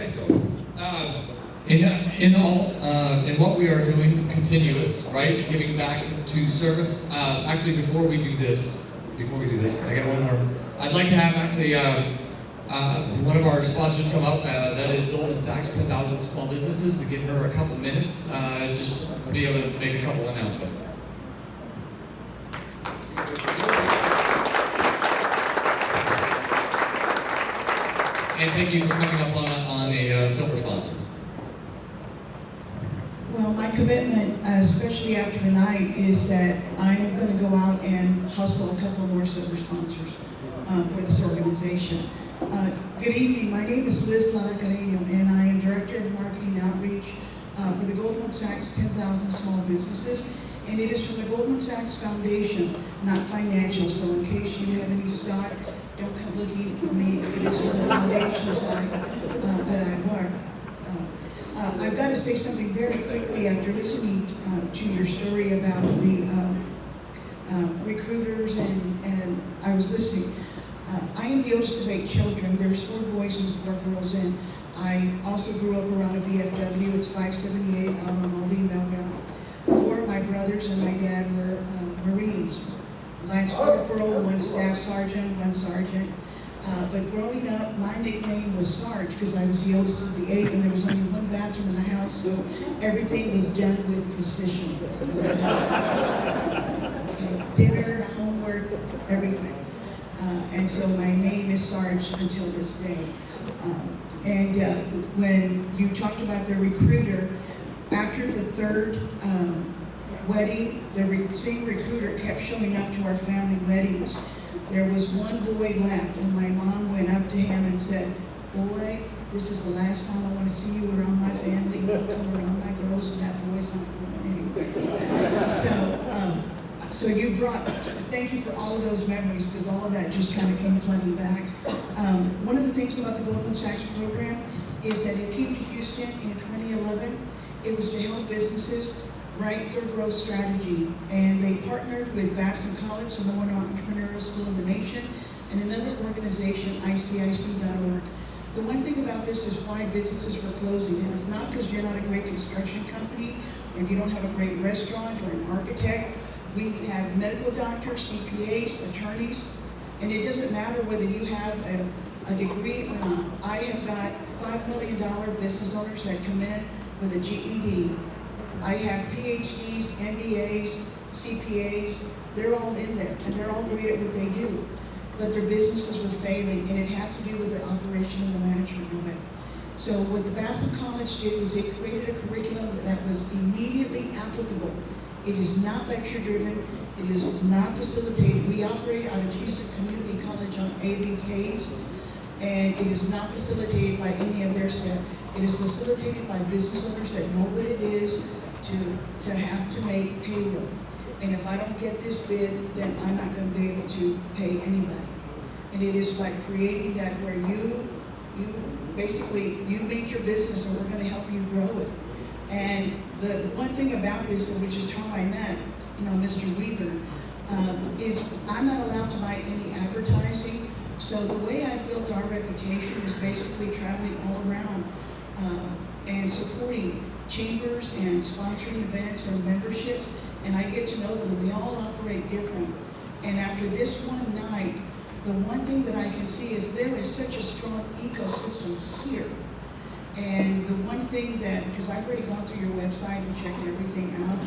Okay, so in what we are doing, continuous, right? Giving back to service. Actually, before we do this, I got one more. I'd like to have actually one of our sponsors come up. That is Goldman Sachs 10,000 Small Businesses, to give her a couple minutes, just to be able to make a couple announcements. And thank you for coming up on a silver sponsor. Well, my commitment, especially after tonight, is that I'm going to go out and hustle a couple more silver sponsors for this organization. Good evening. My name is Liz Lara-Carreno, and I am Director of Marketing Outreach for the Goldman Sachs 10,000 Small Businesses. And it is from the Goldman Sachs Foundation, not financial. So in case you have any stock, don't come looking for me. It is from the foundation side that I work. I've got to say something very quickly after listening to your story about the recruiters, and I was listening. I am the oldest of 8 children. There's 4 boys and 4 girls, and I also grew up around a VFW. It's 578 Alma-Molding, Belgrade. 4 of my brothers and my dad were Marines. Lance Corporal, 1 Staff Sergeant, 1 Sergeant. But growing up, my nickname was Sarge because I was the oldest of the 8, and there was only 1 bathroom in the house, so everything was done with precision in that house. Okay. Dinner, homework, everything. And so my name is Sarge until this day. When you talked about the recruiter, after the 3rd wedding, the same recruiter kept showing up to our family weddings. There was 1 boy left, and my mom went up to him and said, "Boy, this is the last time I want to see you around my family. Come around my girls, and that boy's not going anywhere." So you brought, thank you for all of those memories, because all of that just kind of came flooding back. One of the things about the Goldman Sachs program is that it came to Houston in 2011. It was to help businesses write their growth strategy, and they partnered with Babson College, the number 1 entrepreneurial school in the nation, and another organization, ICIC.org. The one thing about this is why businesses were closing, and it's not because you're not a great construction company, or you don't have a great restaurant or an architect. We have medical doctors, CPAs, attorneys, and it doesn't matter whether you have a degree or not. I have got $5 million business owners that come in with a GED. I have PhDs, MBAs, CPAs, they're all in there, and they're all great at what they do. But their businesses were failing, and it had to do with their operation and the management of it. So what the Babson College did was it created a curriculum that was immediately applicable. It is not lecture-driven, it is not facilitated. We operate out of Houston Community College on Aileen Hayes, and it is not facilitated by any of their staff. It is facilitated by business owners that know what it is to have to make payroll. And if I don't get this bid, then I'm not going to be able to pay anybody. And it is by creating that where you basically, you make your business and we're going to help you grow it. And the one thing about this, which is how I met, Mr. Weaver, is I'm not allowed to buy any advertising. So the way I've built our reputation is basically traveling all around and supporting chambers and sponsoring events and memberships, and I get to know them, and they all operate different. And after this one night, the one thing that I can see is there is such a strong ecosystem here. And the one thing that, because I've already gone through your website and checked everything out,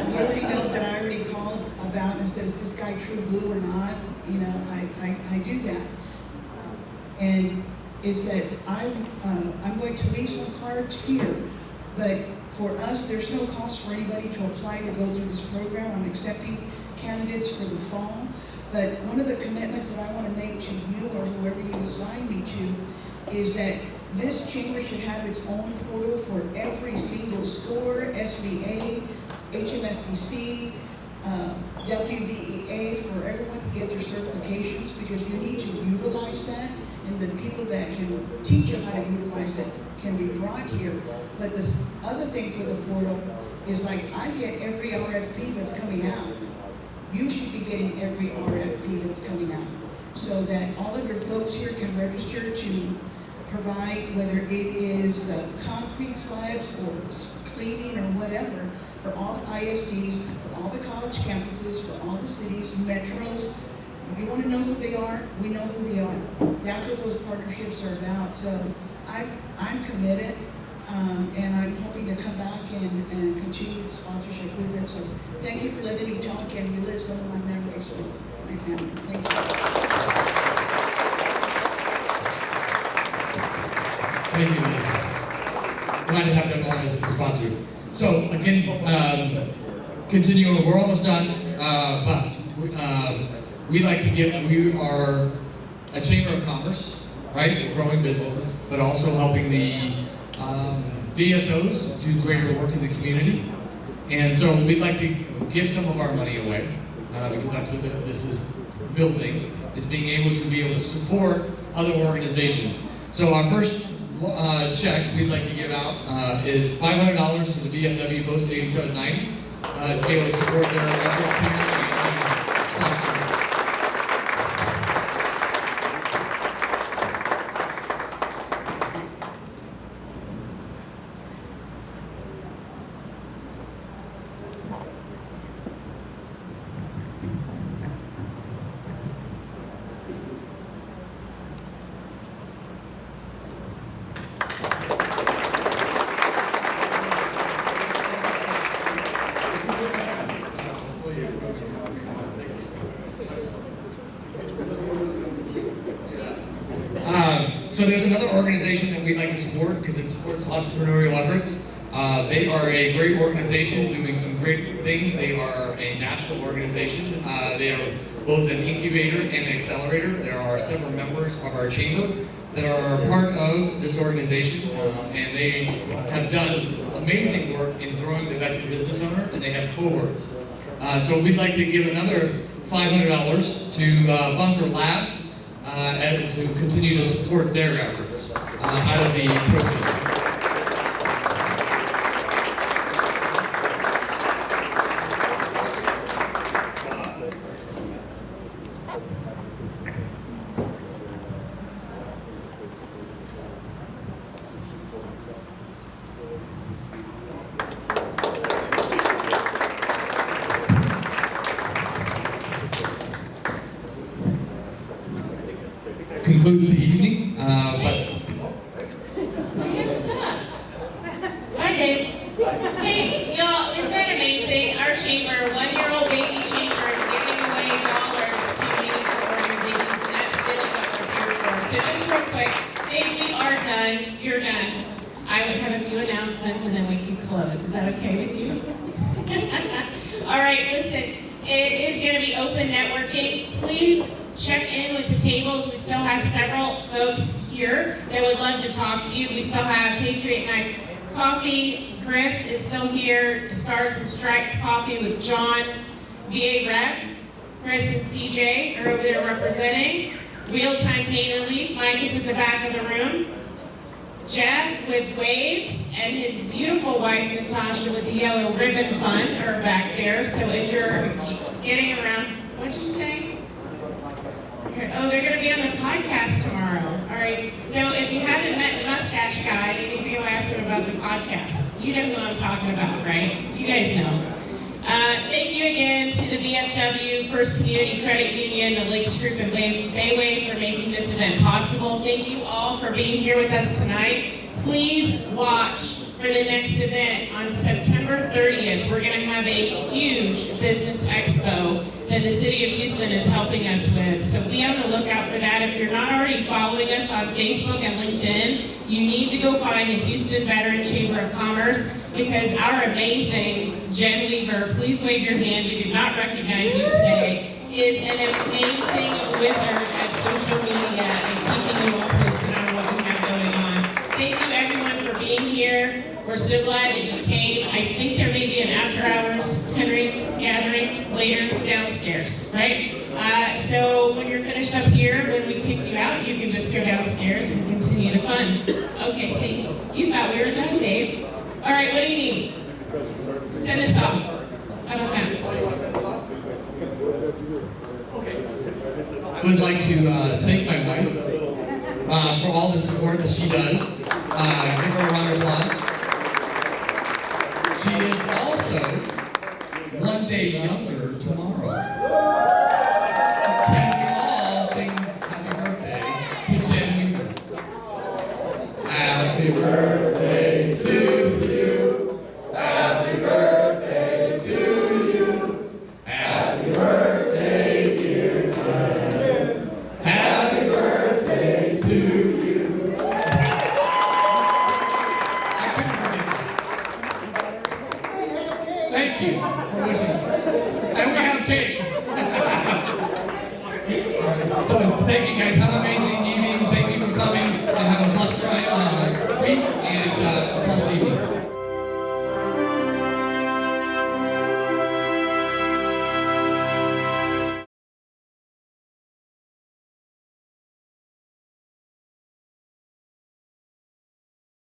you already know that I already called about and said, is this guy true blue or not? I do that. And is that I'm going to leave some cards here, but for us, there's no cost for anybody to apply to go through this program. I'm accepting candidates for the fall, but one of the commitments that I want to make to you or whoever you assign me to is that this chamber should have its own portal for every single store, SBA, HMSDC, WBEA, for everyone to get their certifications, because you need to utilize that, and the people that can teach you how to utilize it can be brought here. But this other thing for the portal is, like, I get every RFP that's coming out. You should be getting every RFP that's coming out, so that all of your folks here can register to provide, whether it is concrete slabs or cleaning or whatever, for all the ISDs, for all the college campuses, for all the cities, metros. If you want to know who they are, we know who they are. That's what those partnerships are about. So I'm committed, and I'm hoping to come back and continue the sponsorship with it. So thank you for letting me talk and relive some of my memories with my family. Thank you. Thank you, Liz. Glad to have them on as sponsors. So again, continuing, we're almost done, but we like to we are a chamber of commerce, right? Growing businesses, but also helping the VSOs do greater work in the community. And so we'd like to give some of our money away, because that's what this is building, is being able to support other organizations. So our first check we'd like to give out is $500 to the VFW Post 8790 to be able to support their efforts here and sponsor. So there's another organization that we'd like to support because it supports entrepreneurial efforts. They are a great organization doing some great things. They are a national organization. They are both an incubator and an accelerator. There are several members of our chamber that are part of this organization, and they have done amazing work in growing the veteran business owner, and they have cohorts. So we'd like to give another $500 to Bunker Labs, and to continue to support their efforts out of the proceeds. Concludes the evening, but... I have stuff. Hi, Dave. Hey, y'all, isn't that amazing? Our chamber, one-year-old baby chamber, is giving away dollars to meaningful organizations, and that's really what we're here for. So just real quick, Dave, we are done. You're done. I would have a few announcements, and then we can close. Is that okay with you? All right, listen, it is going to be open networking. Please check in with the tables. We still have several folks here that would love to talk to you. We still have Patriot Night Coffee. Chris is still here. Stars and Stripes Coffee with John. VA Rep. Chris and CJ are over there representing. Real-time pain relief. Mike is in the back of the room. Jeff with Waves and his beautiful wife Natasha with the Yellow Ribbon Fund are back there. So as you're getting around, what'd you say? Oh, they're going to be on the podcast tomorrow. All right. So if you haven't met the mustache guy, you need to go ask him about the podcast. You know who I'm talking about, right? You guys know. Thank you again to the VFW, First Community Credit Union, the Lakes Group, and Bayway for making this event possible. Thank you all for being here with us tonight. Please watch for the next event on September 30th. We're going to have a huge business expo that the City of Houston is helping us with. So be on the lookout for that. If you're not already following us on Facebook and LinkedIn, you need to go find the Houston Veteran Chamber of Commerce, because our amazing Jen Weaver, please wave your hand, we did not recognize you today, is an amazing wizard at social media and keeping you all posted on what we have going on. Thank you everyone for being here. We're so glad that you came. I think there may be an after-hours Henry gathering later downstairs, right? So when you're finished up here, when we kick you out, you can just go downstairs and continue the fun. Okay, see, you thought we were done, Dave. All right, what do you need? Send us off. How about that? I would like to thank my wife. for all the support that she does. Give her a round of applause. She is also 1 day younger tomorrow. Can we all sing happy birthday to Jen Weaver? Happy birthday to you. Happy birthday to you. Happy birthday, dear Jen. Happy birthday to you. I couldn't forget that. Thank you for wishing. And we have cake. So thank you guys. Have an amazing evening. Thank you for coming and have a blessed week. And